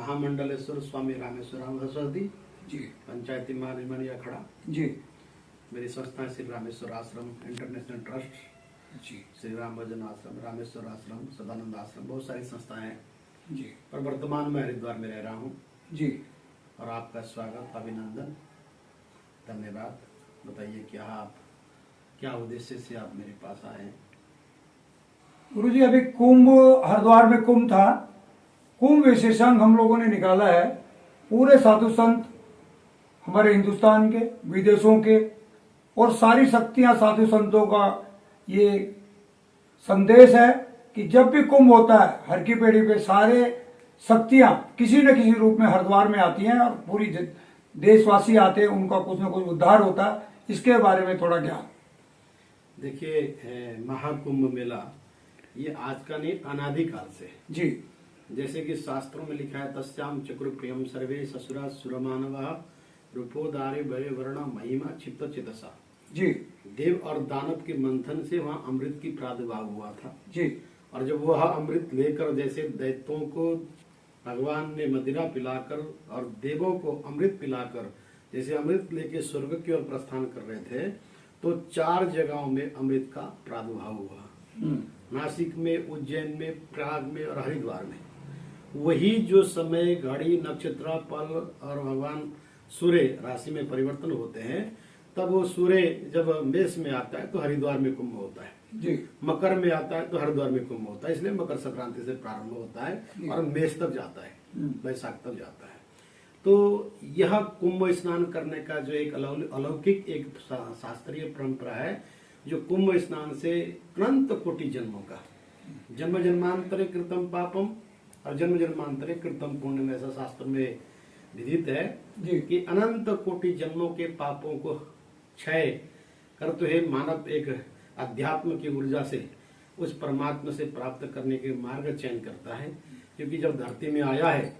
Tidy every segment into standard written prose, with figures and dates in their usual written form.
महामंडलेश्वर स्वामी रामेश्वर सरस्वती जी पंचायती महानिर्माण अखाड़ा जी मेरी संस्था है श्री रामेश्वर आश्रम इंटरनेशनल ट्रस्ट, जी श्री राम भजन आश्रम, रामेश्वर आश्रम, सदानंद आश्रम, बहुत सारी संस्थाएं हैं। जी पर वर्तमान में हरिद्वार में रह रहा हूँ जी और आपका स्वागत, अभिनंदन, धन्यवाद। बताइए क्या उद्देश्य से आप मेरे पास आए हैं? गुरुजी, अभी कुंभ हरिद्वार में कुंभ था। कुंभ विशेषांक हम लोगों ने निकाला है। पूरे साधु संत हमारे हिंदुस्तान के, विदेशों के और सारी शक्तियां साधु संतों का ये संदेश है कि जब भी कुंभ होता है हर की पेड़ी पे सारे शक्तियां किसी न किसी रूप में हरिद्वार में आती हैं और पूरी देशवासी आते हैं, उनका कुछ न कुछ उद्धार होता है। इसके बारे में थोड़ा ज्ञान। देखिए, महाकुंभ मेला ये आज का नहीं, अनादिकाल से जी, जैसे कि शास्त्रों में लिखा है, तस्याम चक्र प्रियम सर्वे ससुरा सुरमानव रूपोदारे भय वर्ण महिमा क्षिप्त चेतसा। जी, देव और दानव के मंथन से वहाँ अमृत की प्रादुर्भाव हुआ था जी, और जब वह अमृत लेकर, जैसे दैत्यों को भगवान ने मदिरा पिलाकर और देवों को अमृत पिलाकर जैसे अमृत लेके स्वर्ग की ओर प्रस्थान कर रहे थे, तो 4 जगहों में अमृत का प्रादुर्भाव हुआ। नासिक में, उज्जैन में, प्रयाग में और हरिद्वार में। वही जो समय, घड़ी, नक्षत्र, पल और भगवान सूर्य राशि में परिवर्तन होते हैं, तब वो सूर्य जब मेष में आता है तो हरिद्वार में कुंभ होता है, जी, मकर में आता है तो हरिद्वार में कुंभ होता है। इसलिए मकर संक्रांति से प्रारंभ होता है और मेष तक जाता है, वैशाख तक जाता है। तो यह कुंभ स्नान करने का जो एक अलौकिक एक शास्त्रीय परंपरा है, जो कुंभ स्नान से अनंत कोटि जन्मों का, जन्म जन्मांतरे कृतम पापम और जन्म जन्मांतरे कृतम पुण्यम, ऐसा शास्त्र में विदित है कि अनंत कोटि जन्मों के पापों को क्षय करते हुए मानव एक अध्यात्म की ऊर्जा से उस परमात्मा से प्राप्त करने के मार्ग चयन करता है। क्योंकि जब धरती में आया है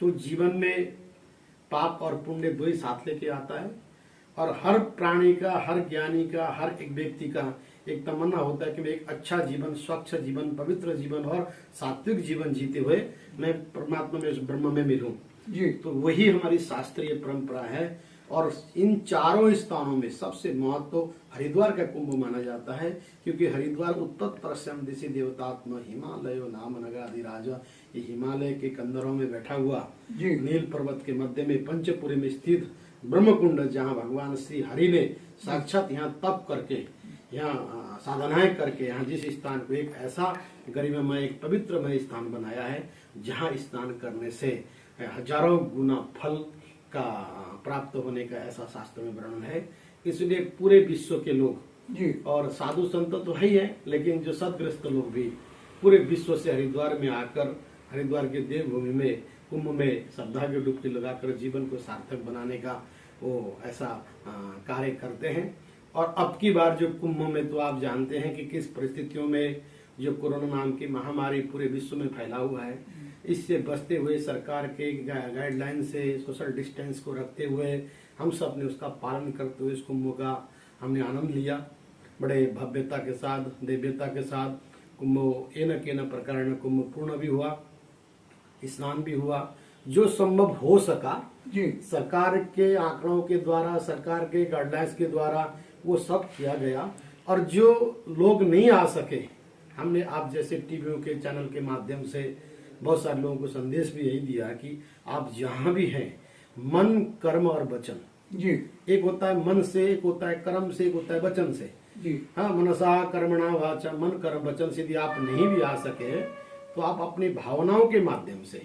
तो जीवन में पाप और पुण्य दो ही साथ लेके आता है और हर प्राणी का, हर ज्ञानी का, हर एक व्यक्ति का एक तमन्ना होता है कि मैं एक अच्छा जीवन, स्वच्छ जीवन, पवित्र जीवन और सात्विक जीवन जीते हुए मैं परमात्मा में, उस ब्रह्म में मिलूं। जी, तो वही हमारी शास्त्रीय परंपरा है और इन चारों स्थानों में सबसे महत्व हरिद्वार का कुंभ माना जाता है, क्योंकि हरिद्वार उत्तर दिशि देवतात्म हिमालय नाम नगाधिराजा, ये हिमालय के कंदरों में बैठा हुआ नील पर्वत के मध्य में पंचपुरी में स्थित ब्रह्मकुंड, जहाँ भगवान श्री हरि ने साक्षात यहाँ तप करके, यहाँ साधनाएं करके, यहाँ जिस स्थान को एक ऐसा गरिमामय, एक पवित्रमय स्थान बनाया है, जहाँ स्नान करने से हजारों गुना फल का प्राप्त होने का ऐसा शास्त्र में वर्णन है। इसलिए पूरे विश्व के लोग और साधु संत तो है ही है, लेकिन जो सदग्रस्त लोग भी पूरे विश्व से हरिद्वार में आकर, हरिद्वार के देवभूमि में कुंभ में श्रद्धा की डुबकी लगाकर जीवन को सार्थक बनाने का वो ऐसा कार्य करते हैं। और अब की बार जो कुंभ में तो आप जानते हैं कि किस परिस्थितियों में जो कोरोना नाम की महामारी पूरे विश्व में फैला हुआ है, इससे बचते हुए सरकार के गाइडलाइन से सोशल डिस्टेंस को रखते हुए हम सब ने उसका पालन करते हुए इस कुंभ का हमने आनंद लिया। बड़े भव्यता के साथ, दिव्यता के साथ कुंभ एन के न प्रकार कुंभ पूर्ण भी हुआ, स्नान भी हुआ, जो संभव हो सका सरकार के आंकड़ों के द्वारा, सरकार के गाइडलाइंस के द्वारा वो सब किया गया। और जो लोग नहीं आ सके, हमने आप जैसे टीवियों के चैनल के माध्यम से बहुत सारे लोगों को संदेश भी यही दिया कि आप जहां भी हैं, मन, कर्म और वचन, एक होता है मन से, एक होता है कर्म से, एक होता है वचन से। हाँ, मनसा कर्मणा वाचा, मन कर्म वचन से यदि आप नहीं भी आ सके तो आप अपनी भावनाओं के माध्यम से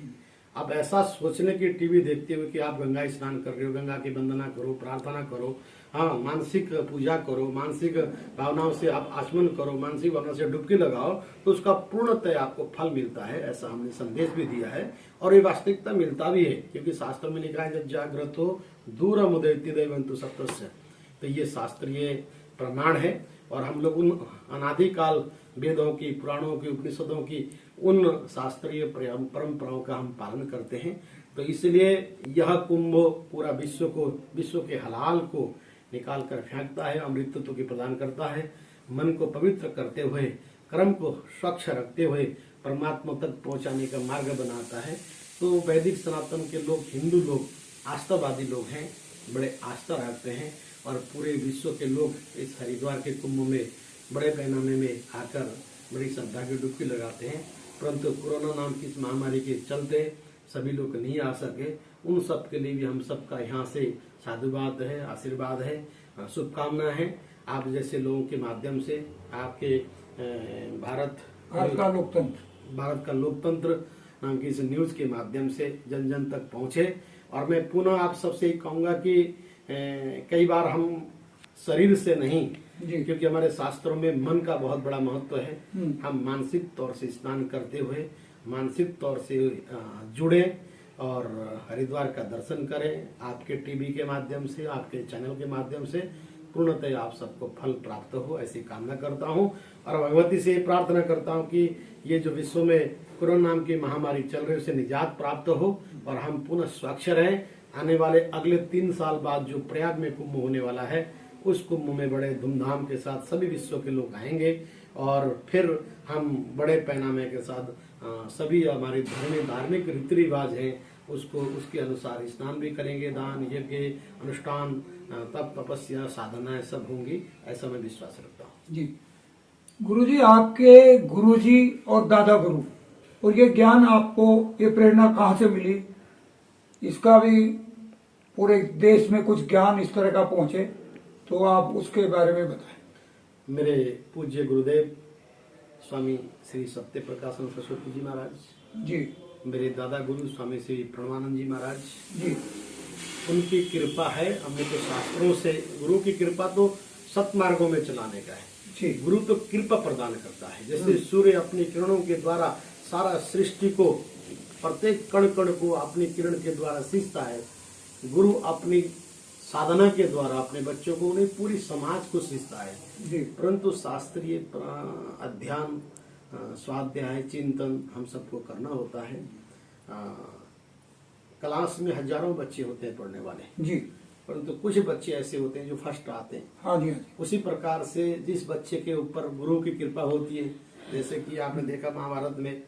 आप ऐसा सोच लें कि टीवी देखते हुए कि आप गंगा स्नान कर रहे हो, गंगा की वंदना करो, प्रार्थना करो, हाँ, मानसिक पूजा करो, मानसिक भावनाओं से आप आचमन करो, मानसिक भावना से डुबकी लगाओ, तो उसका पूर्णतः आपको फल मिलता है। ऐसा हमने संदेश भी दिया है और ये वास्तविकता मिलता भी है, क्योंकि शास्त्र में लिखा है जब जागृत हो दूर मुदयति दैवंतु सप्तस्य। तो ये शास्त्रीय प्रमाण है और हम लोग उन अनादिकाल वेदों की, पुराणों की, उपनिषदों की उन शास्त्रीय परंपराओं का हम पालन करते हैं। तो इसलिए यह कुंभ पूरा विश्व के हलाल को निकाल कर फेंकता है, अमृतत्व की प्रदान करता है, मन को पवित्र करते हुए, कर्म को स्वच्छ रखते हुए परमात्मा तक पहुंचाने का मार्ग बनाता है। तो वैदिक सनातन के लोग, हिंदू लोग, आस्थावादी लोग हैं, बड़े आस्था रखते हैं और पूरे विश्व के लोग इस हरिद्वार के कुंभ में बड़े पैमाने में आकर बड़ी श्रद्धा की डुबकी लगाते हैं। परंतु कोरोना नाम की इस महामारी के चलते सभी लोग नहीं आ सके। उन सब के लिए भी हम सबका यहाँ से साधुवाद है, आशीर्वाद है, शुभकामना है। आप जैसे लोगों के माध्यम से आपके भारत का लोकतंत्र नाम की इस न्यूज के माध्यम से जन जन तक पहुंचे। और मैं पुनः आप सबसे कहूंगा कि कई बार हम शरीर से नहीं, क्योंकि हमारे शास्त्रों में मन का बहुत बड़ा महत्व है। हम मानसिक तौर से स्नान करते हुए मानसिक तौर से जुड़े और हरिद्वार का दर्शन करें। आपके टीवी के माध्यम से, आपके चैनल के माध्यम से पूर्णतः आप सबको फल प्राप्त हो, ऐसी कामना करता हूं। और भगवती से प्रार्थना करता हूं कि ये जो विश्व में कोरोना नाम की महामारी चल रही है उसे निजात प्राप्त हो और हम पुनः स्वच्छ रहें। आने वाले अगले 3 साल बाद जो प्रयाग में कुंभ होने वाला है, उस कुंभ में बड़े धूमधाम के साथ सभी विश्व के लोग आएंगे और फिर हम बड़े पैमाने के साथ सभी हमारे धार्मिक रीति रिवाज हैं उसको उसके अनुसार स्नान भी करेंगे, दान यज्ञ अनुष्ठान तप तपस्या साधनाएं सब होंगी, ऐसा मैं विश्वास रखता हूँ। जी गुरुजी, आपके गुरुजी और दादा गुरु और ये ज्ञान आपको, ये प्रेरणा कहाँ से मिली? इसका भी पूरे देश में कुछ ज्ञान इस तरह का पहुंचे तो आप उसके बारे में बताएं। मेरे पूज्य गुरुदेव स्वामी श्री सत्य प्रकाशन सरस्वती जी महाराज जी, मेरे दादा गुरु स्वामी श्री प्रणवानंद जी महाराज जी, उनकी कृपा है। हमने तो शास्त्रों से, गुरु की कृपा तो सत्मार्गों में चलाने का है जी। गुरु तो कृपा प्रदान करता है। जैसे सूर्य अपनी किरणों के द्वारा सारा सृष्टि को, प्रत्येक कण कण को अपनी किरण के द्वारा सींचता है, गुरु अपनी साधना के द्वारा अपने बच्चों को, उन्हें पूरी समाज को सींचता है। परंतु शास्त्रीय अध्ययन, स्वाध्याय, चिंतन हम सबको करना होता है। क्लास में हजारों बच्चे होते हैं पढ़ने वाले जी, परंतु कुछ बच्चे ऐसे होते हैं जो फर्स्ट आते हैं। हाँ जी, हाँ जी। उसी प्रकार से जिस बच्चे के ऊपर गुरु की कृपा होती है, जैसे कि आपने देखा महाभारत में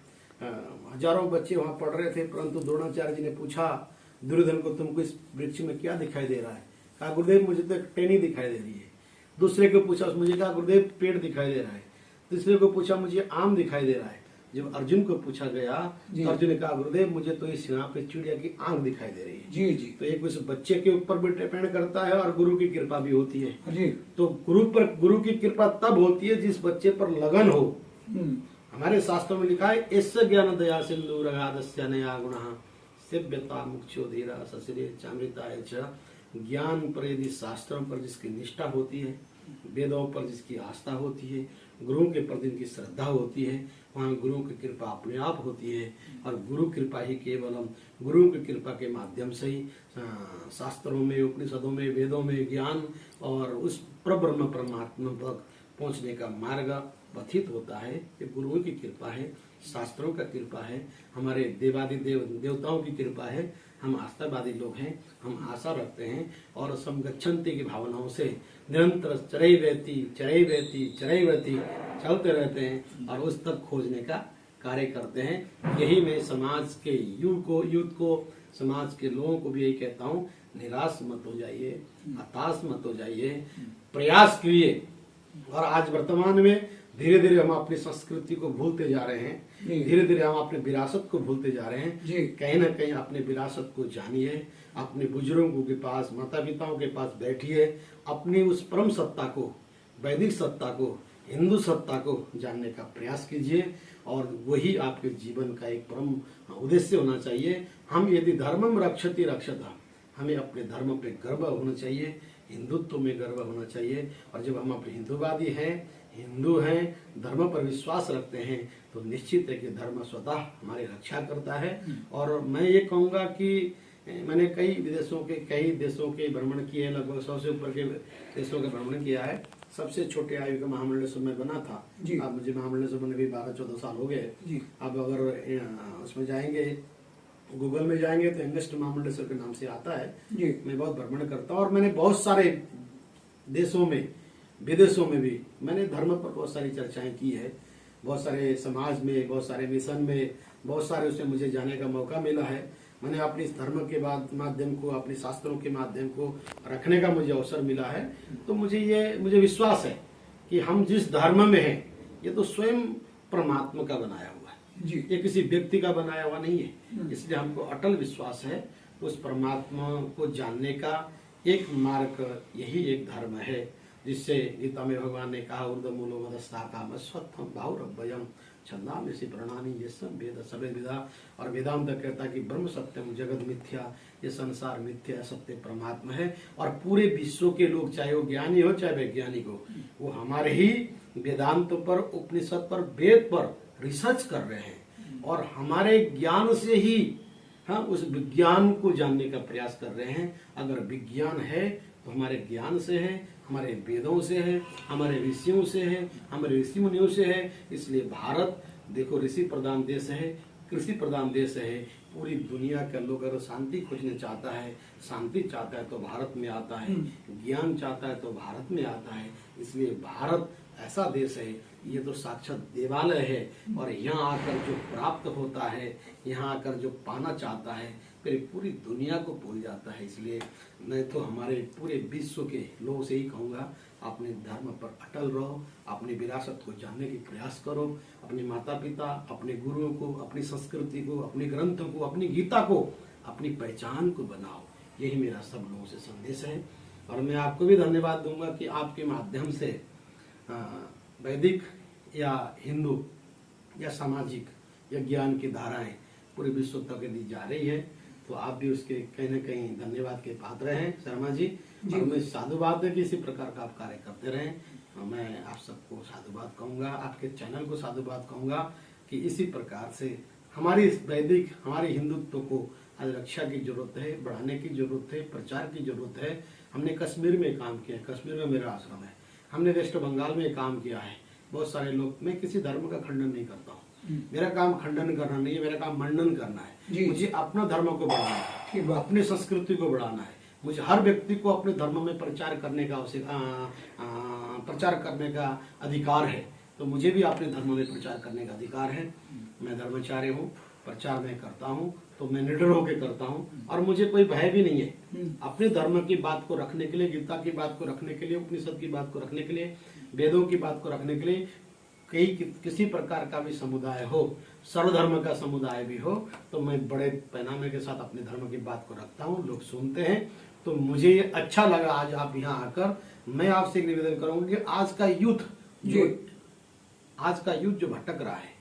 हजारों बच्चे वहां पढ़ रहे थे, परंतु द्रोणाचार्य जी ने पूछा दुर्योधन को, तुमको इस वृक्ष में क्या दिखाई दे रहा है? कहा गुरुदेव मुझे तो एक टहनी दिखाई दे रही है। दूसरे को पूछा, मुझे कहा गुरुदेव पेड़ दिखाई दे रहा है। तीसरे को पूछा, मुझे आम दिखाई दे रहा है। जब अर्जुन को पूछा गया तो अर्जुन ने कहा गुरुदेव मुझे तो इस यहाँ पे चिड़िया की आंख दिखाई दे रही है। जी जी। तो एक उस बच्चे के ऊपर भी डिपेंड करता है और गुरु की कृपा भी होती है जी। तो गुरु की कृपा तब होती है जिस बच्चे पर लगन हो। हमारे शास्त्रों में लिखा है, ऐसे ज्ञान दया सिंधु रगादस्य नया गुणः सेव्यता मुक्षो धीरा ससुरे चामृताय च। ज्ञान पर यदि शास्त्रों पर जिसकी निष्ठा होती है, वेदों पर जिसकी आस्था होती है, गुरु के प्रति जिनकी श्रद्धा होती है, वहाँ गुरु की कृपा अपने आप होती है। और गुरु कृपा ही केवलम, गुरु की कृपा के माध्यम से ही शास्त्रों में, उपनिषदों में, वेदों में ज्ञान और उस परब्रह्म परमात्मा तक पहुँचने का मार्ग पथित होता है। ये गुरुओं की कृपा है, शास्त्रों का कृपा है, हमारे देवताओं की कृपा है। हम आस्थावादी लोग हैं, हम आशा रखते हैं और समगच्छन्ति की भावनाओं से निरंतर चरैवेति चलते रहते हैं और उस तक खोजने का कार्य करते हैं। यही मैं समाज के यूथ को समाज के लोगों को भी यही कहता हूँ, निराश मत हो जाइए, हताश मत हो जाइए, प्रयास कीजिए। और आज वर्तमान में धीरे धीरे हम अपनी संस्कृति को भूलते जा रहे हैं, धीरे धीरे हम अपने विरासत को भूलते जा रहे हैं। कहीं ना कहीं अपने विरासत को जानिए, अपने बुजुर्गों के पास, माता पिताओं के पास बैठिए, अपनी उस परम सत्ता को, वैदिक सत्ता को, हिंदू सत्ता को जानने का प्रयास कीजिए और वही आपके जीवन का एक परम उद्देश्य होना चाहिए। हम यदि धर्मम रक्षति रक्षता, हमें अपने धर्म पे गर्व होना चाहिए, हिंदुत्व में गर्व होना चाहिए। और जब हम अपने हिंदूवादी हैं, हिंदू हैं, धर्म पर विश्वास रखते हैं, तो निश्चित है कि धर्म स्वतः हमारी रक्षा करता है। और मैं ये कहूँगा कि मैंने कई देशों के भ्रमण किए, लगभग 100 से ऊपर के देशों का भ्रमण किया है। सबसे छोटे आयु का महामंडलेश्वर में बना था। अब मुझे महामंडलेश्वर बने भी 12-14 साल हो गए। अब अगर उसमें जाएंगे, गूगल में जाएंगे तो यंगेस्ट महामंडलेश्वर के नाम से आता है। मैं बहुत भ्रमण करता हूँ और मैंने बहुत सारे देशों में, विदेशों में भी मैंने धर्म पर बहुत सारी चर्चाएं की है। बहुत सारे समाज में, बहुत सारे मिशन में, बहुत सारे उसमें मुझे जाने का मौका मिला है। मैंने अपने इस धर्म के माध्यम को, अपने शास्त्रों के माध्यम को रखने का मुझे अवसर मिला है। तो मुझे विश्वास है कि हम जिस धर्म में हैं ये तो स्वयं परमात्मा का बनाया हुआ है जी। ये किसी व्यक्ति का बनाया हुआ नहीं है। इसलिए हमको अटल विश्वास है उस परमात्मा को जानने का एक मार्ग यही एक धर्म है, जिससे गीता में भगवान ने कहा ऊर्ध्वमूलो मदस्था काम स्वत्थम बाहुरभ्यम छंदामि सी प्रणानी ये सब वेद सबे विदा। और वेदांत कहता है कि ब्रह्म सत्यम जगत मिथ्या, ये संसार मिथ्या, सत्य परमात्मा है। और पूरे विश्व के लोग, चाहे वो ज्ञानी हो चाहे वैज्ञानिक हो, वो हमारे ही वेदांत पर, उपनिषद पर, वेद पर रिसर्च कर रहे हैं और हमारे ज्ञान से ही उस विज्ञान को जानने का प्रयास कर रहे हैं। अगर विज्ञान है तो हमारे ज्ञान से है, हमारे वेदों से है, हमारे ऋषियों से है, हमारे ऋषि मुनियों से है। इसलिए भारत देखो ऋषि प्रधान देश है, कृषि प्रधान देश है। पूरी दुनिया का लोग अगर शांति खोजने चाहता है, शांति चाहता है तो भारत में आता है, ज्ञान चाहता है तो भारत में आता है। इसलिए भारत ऐसा देश है, ये तो साक्षात देवालय है। और यहाँ आकर जो प्राप्त होता है, यहाँ आकर जो पाना चाहता है, फिर पूरी दुनिया को भूल जाता है। इसलिए मैं तो हमारे पूरे विश्व के लोगों से ही कहूँगा, अपने धर्म पर अटल रहो, अपनी विरासत को जानने की प्रयास करो, अपने माता पिता, अपने गुरुओं को, अपनी संस्कृति को, अपने ग्रंथों को, अपनी गीता को, अपनी पहचान को बनाओ। यही मेरा सब लोगों से संदेश है। और मैं आपको भी धन्यवाद दूंगा कि आपके माध्यम से वैदिक या हिंदू या सामाजिक या ज्ञान की धाराएं पूरे विश्व तक दी जा रही है। तो आप भी उसके कहीं न कहीं धन्यवाद के पात्र हैं शर्मा जी। और मैं साधुवाद है कि इसी प्रकार का आप कार्य करते रहें। मैं आप सबको साधुवाद कहूँगा, आपके चैनल को साधुवाद कहूँगा कि इसी प्रकार से हमारी वैदिक, हमारे हिंदुत्व को आज रक्षा की जरूरत है, बढ़ाने की जरूरत है, प्रचार की जरूरत है। हमने कश्मीर में काम किया, कश्मीर में मेरा आश्रम है। हमने वेस्ट बंगाल में काम किया है। बहुत सारे लोग, मैं किसी धर्म का खंडन नहीं करता हूँ, मेरा काम खंडन करना नहीं है, मेरा काम मंडन करना है। मुझे अपना धर्म को बढ़ाना है, अपनी संस्कृति को बढ़ाना है। मुझे हर व्यक्ति को अपने धर्म में प्रचार करने का अधिकार है। तो मुझे भी अपने धर्म में प्रचार करने का अधिकार है। मैं धर्माचार्य हूँ, प्रचार मैं करता हूँ तो मैं निडर होकर करता हूँ और मुझे कोई भय भी नहीं है। अपने धर्म की बात को रखने के लिए, गीता की बात को रखने के लिए, उपनिषद की बात को रखने के लिए, वेदों की बात को रखने के लिए, किसी प्रकार का भी समुदाय हो, सर्वधर्म का समुदाय भी हो, तो मैं बड़े पैमाने के साथ अपने धर्म की बात को रखता हूँ। लोग सुनते हैं तो मुझे ये अच्छा लगा आज आप यहाँ आकर। मैं आपसे एक निवेदन करूंगा कि आज का युद्ध जो भटक रहा है,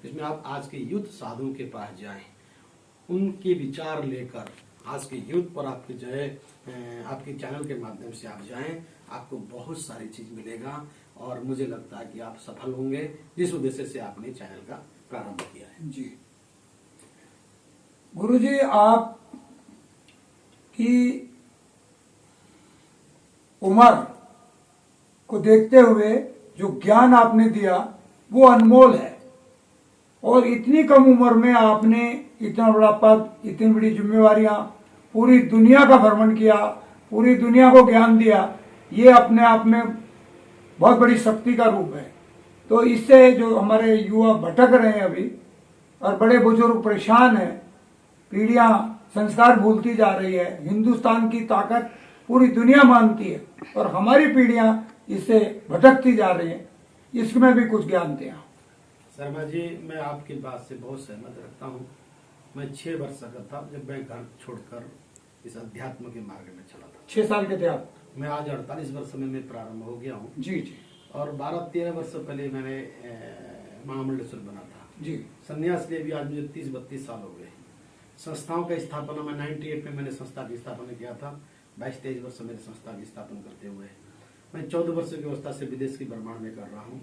इसमें आप आज के युद्ध साधुओं के पास जाएं, उनके विचार लेकर आज के युद्ध पर आपके जो है आपके चैनल के माध्यम से आप जाएं, आपको बहुत सारी चीज मिलेगा। और मुझे लगता है कि आप सफल होंगे जिस उद्देश्य से आपने चैनल का प्रारंभ किया है। जी गुरुजी, आप की उम्र को देखते हुए जो ज्ञान आपने दिया वो अनमोल है। और इतनी कम उम्र में आपने इतना बड़ा पद, इतनी बड़ी जिम्मेवारियां, पूरी दुनिया का भ्रमण किया, पूरी दुनिया को ज्ञान दिया, ये अपने आप में बहुत बड़ी शक्ति का रूप है। तो इससे जो हमारे युवा भटक रहे हैं अभी, और बड़े बुजुर्ग परेशान हैं, पीढ़ियां संस्कार भूलती जा रही है, हिंदुस्तान की ताकत पूरी दुनिया मानती है और हमारी पीढ़ियां इससे भटकती जा रही है, इसमें भी कुछ ज्ञान दें। शर्मा जी, मैं आपकी बात से बहुत सहमत रखता हूँ। मैं 6 वर्ष का था जब मैं घर छोड़कर इस अध्यात्म के मार्ग में चला था। 6 साल के थे आप? मैं आज 48 वर्ष में मैं प्रारंभ हो गया हूँ। जी जी। और 12-13 वर्ष पहले मैंने महामंडलेश्वर बना था जी। संन्यास लिए भी आज मुझे 30-32 साल हो गए। संस्थाओं का स्थापना मैं 98 में मैंने संस्था की स्थापना किया था। 22-23 वर्ष मेरे संस्था की स्थापना करते हुए मैं 14 वर्ष की अवस्था से विदेश की भ्रमण में कर रहा हूँ।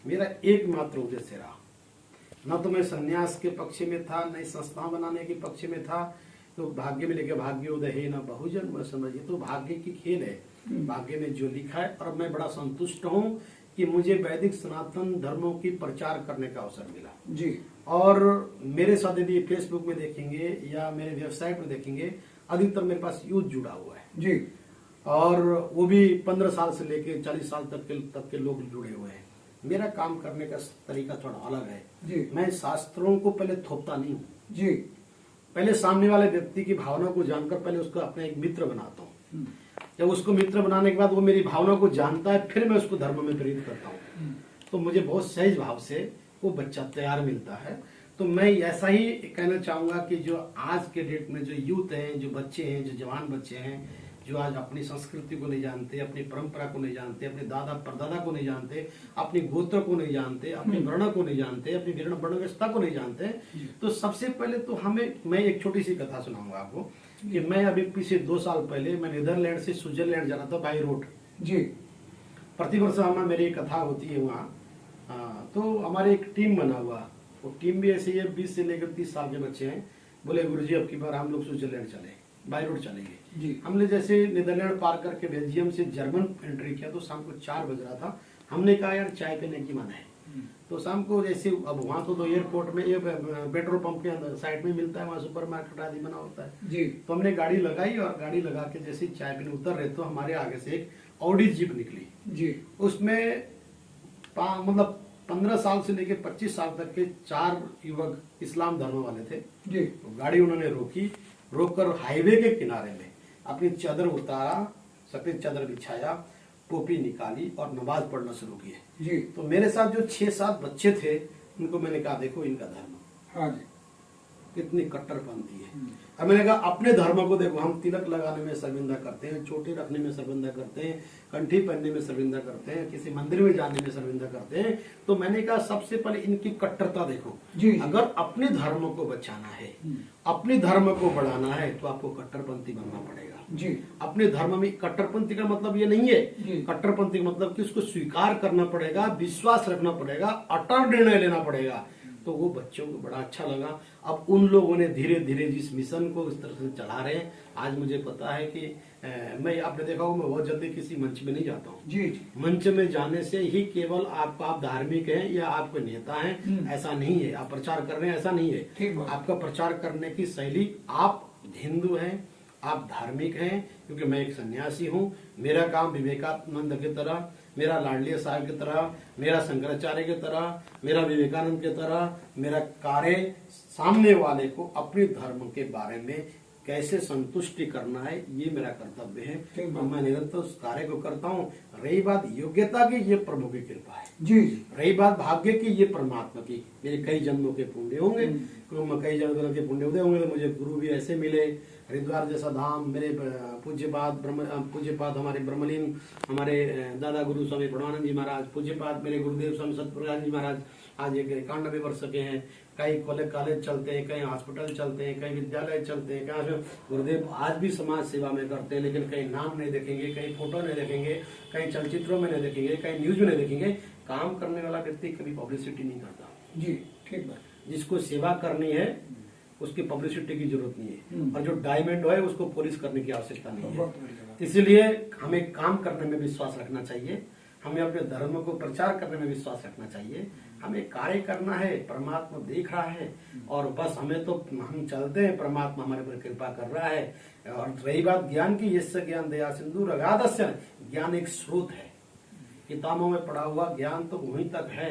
मेरा एकमात्र उद्देश्य रहा, न तो मैं संन्यास के पक्ष में था, न संस्था बनाने के पक्ष में था। तो भाग्य में लेके भाग्य उदय है न बहुजन मैं समझिए, तो भाग्य की खेल है, भाग्य में जो लिखा है। और मैं बड़ा संतुष्ट हूँ कि मुझे वैदिक सनातन धर्मों की प्रचार करने का अवसर मिला जी। और मेरे साथ यदि फेसबुक में देखेंगे या मेरे वेबसाइट में देखेंगे, अधिकतर मेरे पास यूथ जुड़ा हुआ है जी। और वो भी 15 साल से लेके 40 साल तक के लोग जुड़े हुए हैं। मेरा काम करने का तरीका थोड़ा अलग है। जी मैं शास्त्रों को पहले थोपता नहीं हूँ, जी पहले सामने वाले व्यक्ति की भावना को जानकर पहले उसको अपना एक मित्र बनाता हूँ। जब उसको मित्र बनाने के बाद वो मेरी भावना को जानता है, फिर मैं उसको धर्म में प्रेरित करता हूँ। तो मुझे बहुत सहज भाव से वो बच्चा तैयार मिलता है। तो मैं ऐसा ही कहना चाहूंगा कि जो आज के डेट में जो यूथ हैं, जो बच्चे हैं, जो जवान बच्चे हैं, जो आज अपनी संस्कृति को नहीं जानते, अपनी परंपरा को नहीं जानते, अपने दादा परदादा को नहीं जानते, अपनी गोत्र को नहीं जानते, अपने वर्ण को नहीं जानते, अपनी वर्णव्यवस्था को नहीं जानते, तो सबसे पहले तो मैं एक छोटी सी कथा सुनाऊंगा आपको कि मैं अभी पिछले 2 साल पहले मैं नीदरलैंड से स्विट्जरलैंड जा रहा था बाई रोड। जी प्रतिवर्ष हमारा मेरी एक कथा होती है वहाँ। तो हमारे एक टीम बना हुआ, वो टीम भी ऐसी है, 20 से लेकर 30 साल के बच्चे हैं। बोले गुरुजी अब की बार हम लोग स्विट्जरलैंड चले, बाई रोड चलेंगे। जी हमने जैसे नीदरलैंड पार करके बेल्जियम से जर्मन एंट्री किया तो शाम को 4 बज रहा था। हमने कहा यार चाय पीने की मन है। तो शाम को जैसे अब वहाँ तो एयरपोर्ट में ये पेट्रोल पंप के अंदर साइड में मिलता है, वहाँ सुपर मार्केट आदि बना होता है। जी तो हमने गाड़ी लगाई और गाड़ी लगा के जैसे चाय पीने उतर रहे तो हमारे आगे से एक ऑडी जीप निकली। जी उसमें मतलब 15 साल से लेकर 25 साल तक के 4 युवक इस्लाम धर्म वाले थे। जी तो गाड़ी उन्होंने रोकी, रोककर हाईवे के किनारे में अपनी चादर उतारा, सफेद चादर बिछाया, टोपी निकाली और नमाज पढ़ना शुरू की। जी तो मेरे साथ जो 6-7 बच्चे थे उनको मैंने कहा देखो इनका धर्म हाँ जी कितनी कट्टरपंथी है। अब मैंने कहा अपने धर्म को देखो, हम तिलक लगाने में शर्मिंदा करते हैं, चोटी रखने में शर्मिंदा करते हैं, कंठी पहनने में शर्मिंदा करते हैं, किसी मंदिर में जाने में शर्मिंदा करते हैं। तो मैंने कहा सबसे पहले इनकी कट्टरता देखो। जी अगर अपने धर्म को बचाना है, अपने धर्म को बढ़ाना है तो आपको कट्टरपंथी बनना पड़ेगा। जी अपने धर्म में कट्टरपंथी का मतलब ये नहीं है, जी। कट्टरपंथी का मतलब कि उसको स्वीकार करना पड़ेगा, विश्वास रखना पड़ेगा, अटल निर्णय लेना पड़ेगा। तो वो बच्चों को बड़ा अच्छा लगा। अब उन लोगों ने धीरे धीरे जिस मिशन को इस तरह से चला रहे हैं, आज मुझे पता है कि मैं आपने देखा होगा मैं बहुत जल्दी किसी मंच में नहीं जाता हूँ। जी जी मंच में जाने से ही केवल आप धार्मिक हैं या आप कोई नेता हैं ऐसा नहीं है, आप प्रचार कर रहे हैं ऐसा नहीं ठीक है। बात। आपका प्रचार करने की शैली, आप हिंदू हैं, आप धार्मिक हैं, क्योंकि मैं एक सन्यासी हूँ। मेरा काम विवेकानंद की तरह, मेरा लाडली साहब की तरह, मेरा शंकराचार्य की तरह, मेरा विवेकानंद की तरह, मेरा कार्य सामने वाले को अपने धर्म के बारे में कैसे संतुष्टि करना है, ये मेरा कर्तव्य है। तो मैं निरंतर उस कार्य को करता हूँ। रही बात योग्यता की, ये प्रभु की कृपा है। जी जी रही बात भाग्य की, ये परमात्मा की। मेरे कई जन्मों के पुण्य होंगे, कई जन्मों के पुण्य उदय होंगे तो मुझे गुरु भी ऐसे मिले, हरिद्वार जैसा धाम, मेरे पूज्यपाद हमारे ब्रह्मलीन, हमारे दादा गुरु स्वामी प्रणवानंद जी महाराज, पूज्यपाद मेरे गुरुदेव स्वामी सतप्रकाश जी महाराज आज 91 वर्ष के हैं। कई कॉलेज चलते हैं, कहीं हॉस्पिटल चलते हैं, कहीं विद्यालय चलते हैं, कहीं गुरुदेव आज भी समाज सेवा में करते हैं, लेकिन कहीं नाम नहीं देखेंगे, कहीं फोटो नहीं देखेंगे, कहीं चलचित्रों में नहीं देखेंगे, कहीं न्यूज में नहीं देखेंगे। काम करने वाला व्यक्ति कभी पब्लिसिटी नहीं करता। जी ठीक बात। जिसको सेवा करनी है उसकी पब्लिसिटी की जरूरत नहीं है, और जो डायमंड है उसको पॉलिश करने की आवश्यकता नहीं बहुत बढ़िया बात। है। इसलिए हमें काम करने में विश्वास रखना चाहिए, हमें अपने धर्म को प्रचार करने में विश्वास रखना चाहिए, हमें कार्य करना है। परमात्मा देख रहा है और बस हमें तो हम चलते हैं, परमात्मा हमारे पर कृपा कर रहा है। और रही बात ज्ञान की, यस्य ज्ञान दया सिंधु अगाधस्य, ज्ञान एक स्रोत है। किताबों में पढ़ा हुआ ज्ञान तो वहीं तक है,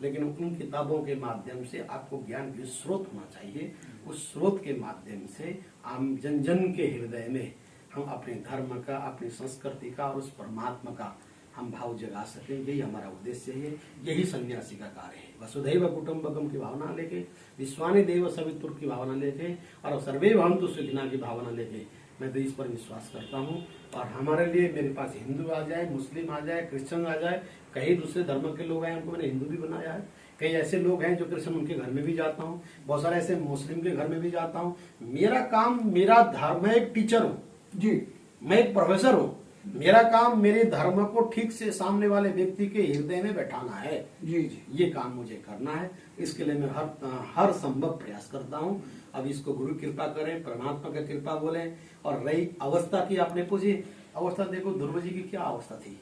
लेकिन उन किताबों के माध्यम से आपको ज्ञान की स्रोत होना चाहिए। उस स्रोत के माध्यम से आम जन जन के हृदय में हम अपने धर्म का, अपनी संस्कृति का और उस परमात्मा का हम भाव जगा सकें। यही हमारा उद्देश्य है, यही सन्यासी का कार्य है। वसुधैव कुटुंबकम की भावना लेके, विश्वानि देव सवितुर की भावना लेके और सर्वे भवन्तु सुखिनः की भावना लेके मैं तो इस पर विश्वास करता हूँ। और हमारे लिए मेरे पास हिंदू आ जाए, मुस्लिम आ जाए, क्रिश्चियन आ जाए, कई दूसरे धर्म के लोग आए, उनको मैंने हिंदू भी बनाया है। कई ऐसे लोग हैं जो क्रिश्चियन, उनके घर में भी जाता हूँ। बहुत सारे ऐसे मुस्लिम के घर में भी जाता हूँ। मेरा काम, मेरा धर्म, मैं एक टीचर हूँ जी, मैं एक प्रोफेसर हूँ। मेरा काम मेरे धर्म को ठीक से सामने वाले व्यक्ति के हृदय में बैठाना है। जी जी ये काम मुझे करना है। इसके लिए मैं हर संभव प्रयास करता हूँ। अब इसको गुरु कृपा करें, परमात्मा का कृपा बोले। और रही अवस्था की, आपने पूछी अवस्था, देखो ध्रुव जी की क्या अवस्था थी,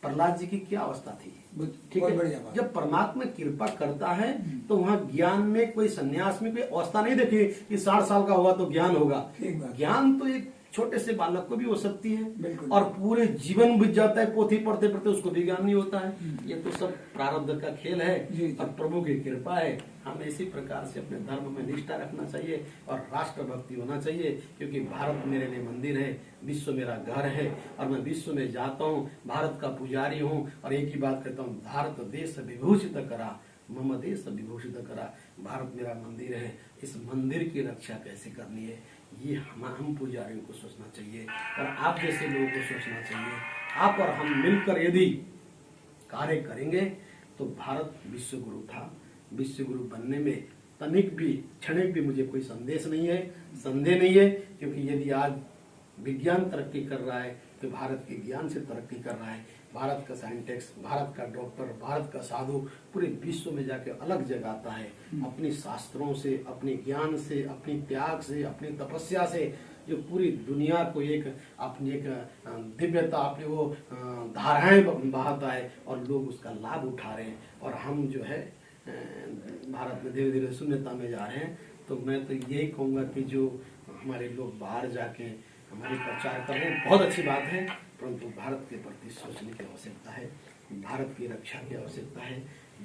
प्रहलाद जी की क्या अवस्था थी। ठीक बहुत है, बढ़िया बात। जब परमात्मा कृपा करता है तो वहाँ ज्ञान में कोई सन्यास में कोई अवस्था नहीं देखी कि 60 साल का होगा तो ज्ञान होगा। ठीक बात। ज्ञान तो एक छोटे से बालक को भी हो सकती है बिल्कुल। और पूरे जीवन बीत जाता है पोथी पढ़ते पढ़ते, उसको भी ज्ञान नहीं होता है। ये तो सब प्रारब्ध का खेल जी, है जी। और प्रभु की कृपा है। हमें इसी प्रकार से अपने धर्म में निष्ठा रखना चाहिए और राष्ट्रभक्ति होना चाहिए, क्योंकि भारत मेरे लिए मंदिर है, विश्व मेरा घर है और मैं विश्व में जाता हूँ, भारत का पुजारी हूँ और एक ही बात कहता हूँ, भारत देश विभूषित करा, मम देश विभूषित करा। भारत मेरा मंदिर है, इस मंदिर की रक्षा कैसे करनी है ये हम पुजारियों को सोचना चाहिए और आप जैसे लोगों को सोचना चाहिए। आप और हम मिलकर यदि कार्य करेंगे तो भारत विश्व गुरु था। विश्व गुरु बनने में तनिक भी क्षणिक भी मुझे कोई संदेह नहीं है, क्योंकि यदि आज विज्ञान तरक्की कर रहा है तो भारत के ज्ञान से तरक्की कर रहा है। भारत का साइंटिस्ट, भारत का डॉक्टर, भारत का साधु पूरे विश्व में जाके अलग जगाता है अपनी शास्त्रों से, अपने ज्ञान से, अपनी त्याग से, अपनी तपस्या से, जो पूरी दुनिया को अपनी एक दिव्यता, अपनी वो धाराएं बहाता है और लोग उसका लाभ उठा रहे हैं। और हम जो है भारत में धीरे धीरे शून्यता में जा रहे हैं। तो मैं तो यही कहूँगा कि जो हमारे लोग बाहर जाके हमारे प्रचार कर रहे हैं, बहुत अच्छी बात है, परंतु भारत के प्रति सोचने की आवश्यकता है, भारत की रक्षा की आवश्यकता है।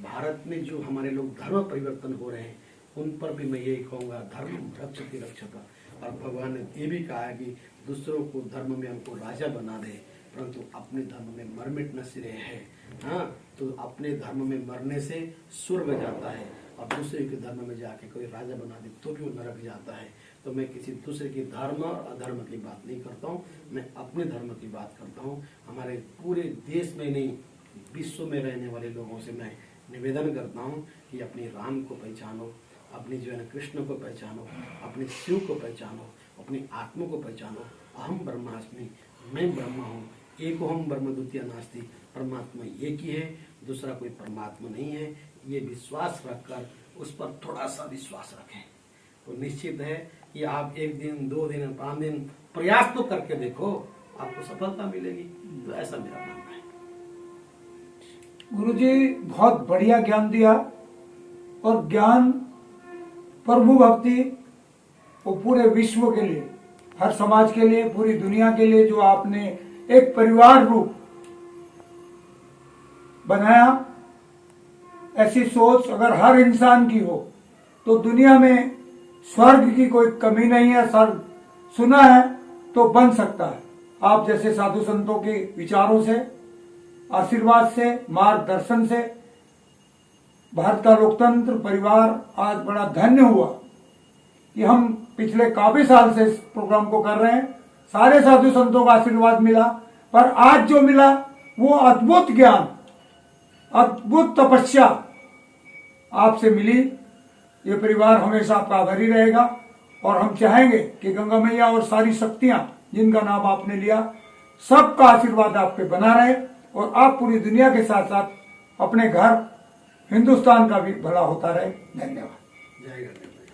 भारत में जो हमारे लोग धर्म परिवर्तन हो रहे हैं उन पर भी मैं यही कहूँगा, धर्म रक्षति रक्षता। और भगवान ने ये भी कहा है कि दूसरों को धर्म में हमको राजा बना दे, परंतु अपने धर्म में मर मिटना श्रेय है। हाँ, तो अपने धर्म में मरने से स्वर्ग जाता है और दूसरे के धर्म में जाके कोई राजा बना दे तो भी वो नरक जाता है। तो मैं किसी दूसरे की धर्म और अधर्म की बात नहीं करता हूँ, मैं अपने धर्म की बात करता हूँ। हमारे पूरे देश में नहीं, विश्व में रहने वाले लोगों से मैं निवेदन करता हूँ कि अपनी राम को पहचानो, अपनी जो है ना कृष्ण को पहचानो, अपने शिव को पहचानो, अपनी आत्मा को पहचानो। अहम ब्रह्मास्मि, मैं ब्रह्मा हूँ, एक हम ब्रह्म द्वितीय नास्ति, परमात्मा एक ही है, दूसरा कोई परमात्मा नहीं है। ये विश्वास रखकर उस पर थोड़ा सा विश्वास रखें तो निश्चित है कि आप 1 दिन 2 दिन 5 दिन प्रयास तो करके देखो, आपको सफलता मिलेगी। तो ऐसा मेरा मानना है। गुरुजी बहुत बढ़िया ज्ञान दिया और ज्ञान प्रभु भक्ति वो पूरे विश्व के लिए, हर समाज के लिए, पूरी दुनिया के लिए जो आपने एक परिवार रूप बनाया, ऐसी सोच अगर हर इंसान की हो तो दुनिया में स्वर्ग की कोई कमी नहीं है। स्वर्ग सुना है तो बन सकता है। आप जैसे साधु संतों के विचारों से, आशीर्वाद से, मार्गदर्शन से भारत का लोकतंत्र परिवार आज बड़ा धन्य हुआ कि हम पिछले काफी साल से इस प्रोग्राम को कर रहे हैं। सारे साधु संतों का आशीर्वाद मिला, पर आज जो मिला वो अद्भुत ज्ञान, अद्भुत तपस्या आपसे मिली। ये परिवार हमेशा आपका आभारी रहेगा और हम चाहेंगे कि गंगा मैया और सारी शक्तियां जिनका नाम आपने लिया, सबका आशीर्वाद आप पे बना रहे और आप पूरी दुनिया के साथ साथ अपने घर हिंदुस्तान का भी भला होता रहे। धन्यवाद। जय गणेश।